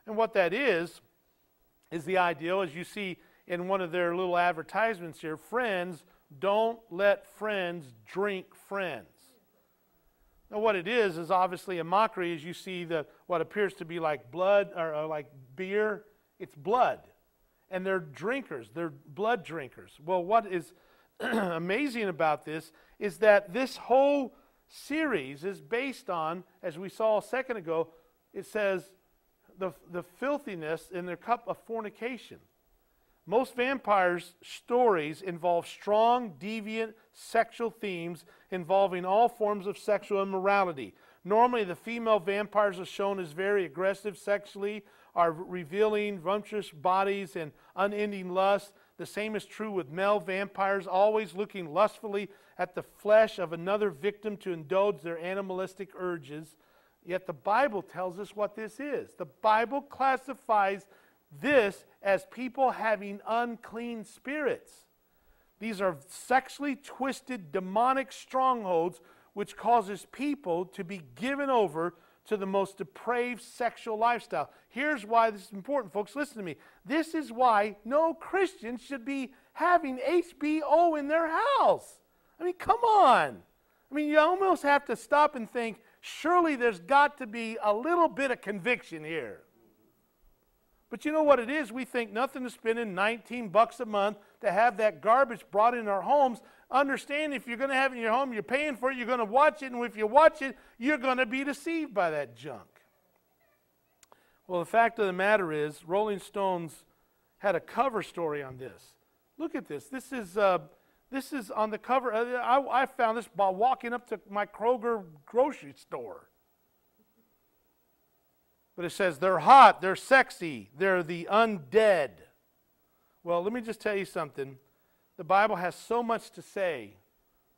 And what that is the ideal, as you see in one of their little advertisements here, friends, don't let friends drink friends. Now what it is obviously a mockery, as you see what appears to be like blood or like beer. It's blood. And they're drinkers. They're blood drinkers. Well, what is amazing about this is that this whole series is based on, as we saw a second ago, it says the filthiness in their cup of fornication. Most vampires' stories involve strong, deviant sexual themes involving all forms of sexual immorality. Normally, the female vampires are shown as very aggressive sexually, are revealing voluptuous bodies and unending lust. The same is true with male vampires, always looking lustfully at the flesh of another victim to indulge their animalistic urges. Yet the Bible tells us what this is. The Bible classifies this as people having unclean spirits. These are sexually twisted demonic strongholds which causes people to be given over to the most depraved sexual lifestyle. Here's why this is important, folks. Listen to me. This is why no Christian should be having HBO in their house. I mean, come on. I mean, you almost have to stop and think, surely there's got to be a little bit of conviction here. But you know what it is? We think nothing to spending $19 a month to have that garbage brought in our homes. Understand, if you're going to have it in your home, you're paying for it, you're going to watch it, and if you watch it, you're going to be deceived by that junk. Well, the fact of the matter is, Rolling Stones had a cover story on this. Look at this. This is on the cover. I found this by walking up to my Kroger grocery store. But it says, they're hot, they're sexy, they're the undead. Well, let me just tell you something. The Bible has so much to say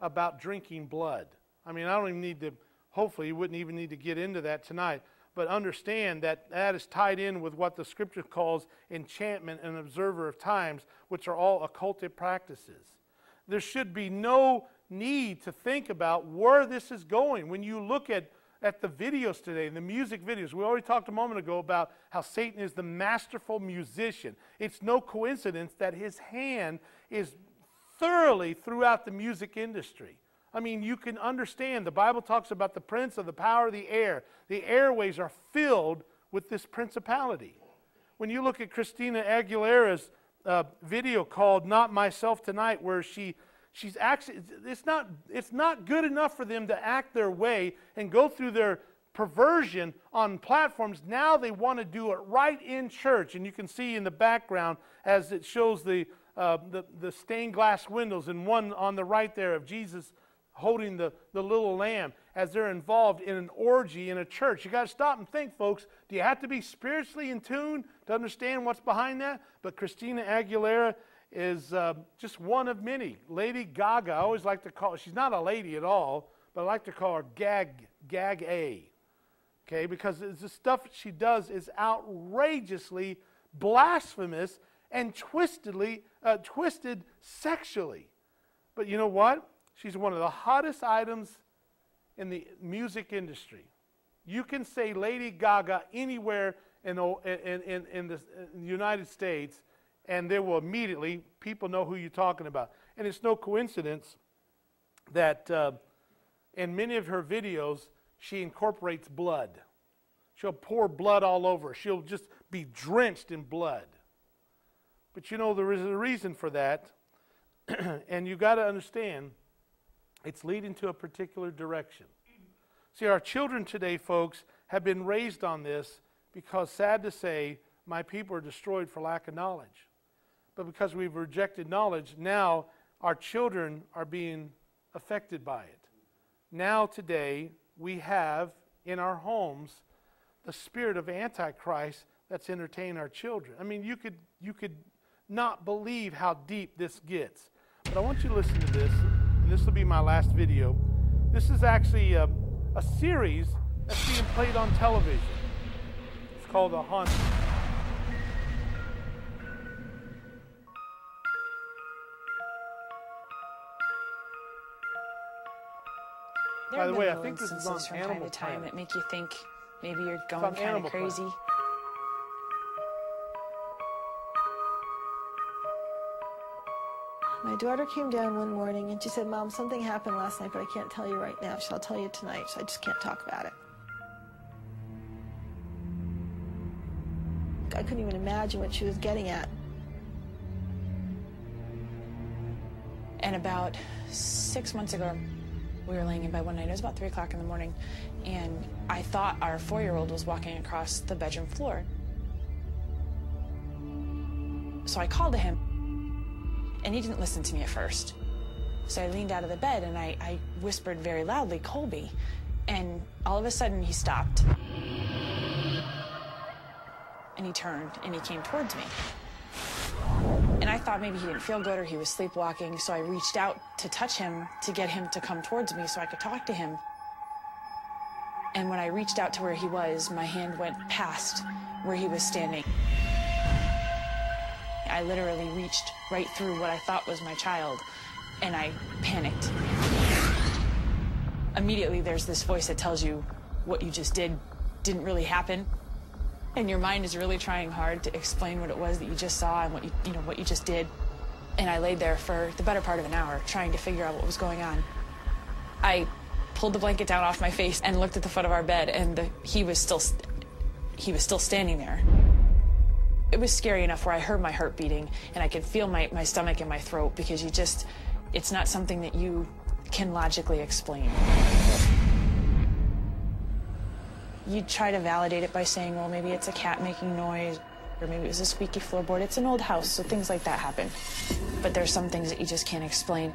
about drinking blood. I mean, I don't even need to, hopefully you wouldn't even need to get into that tonight. But understand that that is tied in with what the Scripture calls enchantment and observer of times, which are all occultic practices. There should be no need to think about where this is going. When you look at the videos today, the music videos, we already talked a moment ago about how Satan is the masterful musician. It's no coincidence that his hand is thoroughly throughout the music industry. I mean, you can understand, the Bible talks about the prince of the power of the air. The airways are filled with this principality. When you look at Christina Aguilera's video called Not Myself Tonight, where she's actually, it's not good enough for them to act their way and go through their perversion on platforms. Now they want to do it right in church. And you can see in the background as it shows the stained glass windows, and one on the right there of Jesus holding the little lamb, as they're involved in an orgy in a church. You got to stop and think, folks. Do you have to be spiritually in tune to understand what's behind that? But Christina Aguilera is just one of many. Lady Gaga, I always like to call her, she's not a lady at all, but I like to call her Gag A. Okay, because the stuff she does is outrageously blasphemous and twisted sexually. But you know what? She's one of the hottest items in the music industry. You can say Lady Gaga anywhere in the United States, and they will immediately, people know who you're talking about. And it's no coincidence that in many of her videos, she incorporates blood. She'll pour blood all over. She'll just be drenched in blood. But you know, there is a reason for that. And you got to understand, it's leading to a particular direction. See, our children today, folks, have been raised on this because, sad to say, my people are destroyed for lack of knowledge. But because we've rejected knowledge, now our children are being affected by it. Now today, we have in our homes the spirit of Antichrist that's entertaining our children. I mean, you could not believe how deep this gets. But I want you to listen to this, and this will be my last video. This is actually a series that's being played on television. It's called The Haunted. By the way, I think this is on Animal from time to time Planet. that make you think maybe you're going kind of crazy. My daughter came down one morning and she said, "Mom, something happened last night, but I can't tell you right now. So I'll tell you tonight, so I just can't talk about it." I couldn't even imagine what she was getting at. And about 6 months ago, we were laying in bed one night. It was about 3 o'clock in the morning, and I thought our 4-year-old was walking across the bedroom floor. So I called to him, and he didn't listen to me at first. So I leaned out of the bed, and I whispered very loudly, "Colby." And all of a sudden, he stopped. And he turned, and he came towards me. And I thought maybe he didn't feel good or he was sleepwalking, so I reached out to touch him to get him to come towards me so I could talk to him. And when I reached out to where he was, my hand went past where he was standing. I literally reached right through what I thought was my child, and I panicked. Immediately, there's this voice that tells you what you just did didn't really happen. And your mind is really trying hard to explain what it was that you just saw and what you just did. And I laid there for the better part of an hour trying to figure out what was going on. I pulled the blanket down off my face and looked at the foot of our bed, and he was still standing there. It was scary enough where I heard my heart beating and I could feel my stomach in my throat, because it's not something that you can logically explain. You try to validate it by saying, well, maybe it's a cat making noise, or maybe it was a squeaky floorboard. It's an old house, so things like that happen. But there's some things that you just can't explain.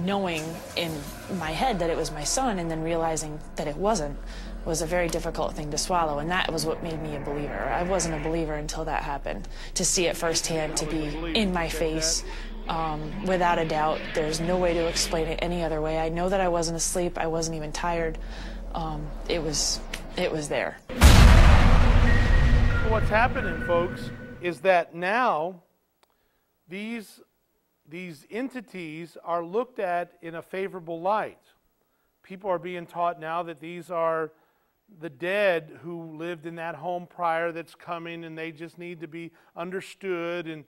Knowing in my head that it was my son and then realizing that it wasn't was a very difficult thing to swallow, and that was what made me a believer. I wasn't a believer until that happened. To see it firsthand, to be in my face, without a doubt, there's no way to explain it any other way. I know that I wasn't asleep. I wasn't even tired. It was there. What's happening, folks, is that now these entities are looked at in a favorable light. People are being taught now that these are the dead who lived in that home prior that's coming, and they just need to be understood, and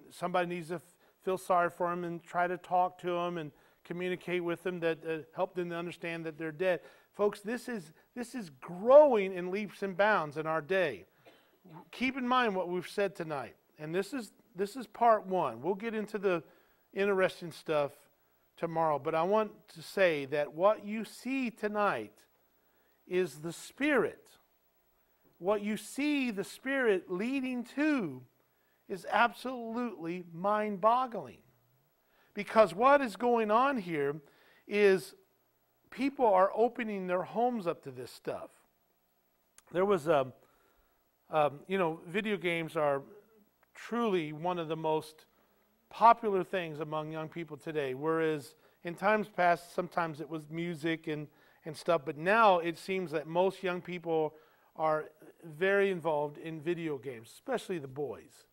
somebody needs to feel sorry for them and try to talk to them and communicate with them, that help them to understand that they're dead. Folks, this is growing in leaps and bounds in our day. Keep in mind what we've said tonight, and this is part one. We'll get into the interesting stuff tomorrow, but I want to say that what you see tonight is the Spirit. What you see the Spirit leading to is absolutely mind-boggling. Because what is going on here is people are opening their homes up to this stuff. There was video games are truly one of the most popular things among young people today, whereas in times past, sometimes it was music and stuff, but now it seems that most young people are very involved in video games, especially the boys.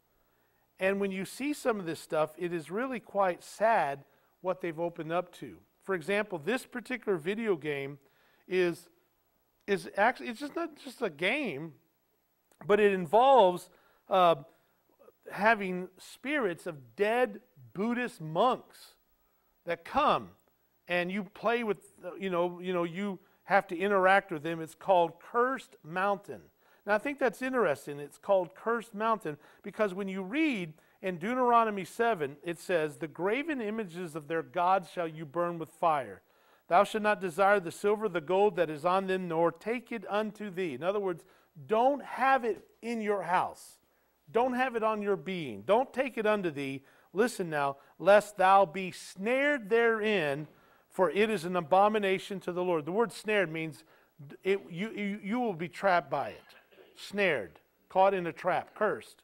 And when you see some of this stuff, it is really quite sad what they've opened up to. For example, this particular video game is actually, it's just not just a game, but it involves having spirits of dead Buddhist monks that come, and you play with, you have to interact with them. It's called Cursed Mountain. Now, I think that's interesting. It's called Cursed Mountain because when you read in Deuteronomy 7, it says, "The graven images of their gods shall you burn with fire. Thou shalt not desire the silver, the gold that is on them, nor take it unto thee." In other words, don't have it in your house. Don't have it on your being. Don't take it unto thee. Listen now, lest thou be snared therein, for it is an abomination to the Lord. The word snared means you will be trapped by it. Snared, caught in a trap, cursed.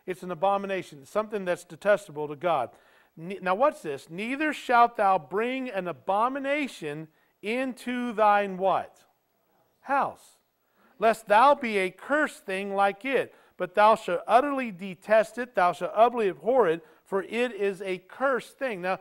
It's an abomination, something that's detestable to God. Now what's this? "Neither shalt thou bring an abomination into thine" what? "House. Lest thou be a cursed thing like it. But thou shalt utterly detest it, thou shalt utterly abhor it, for it is a cursed thing." Now,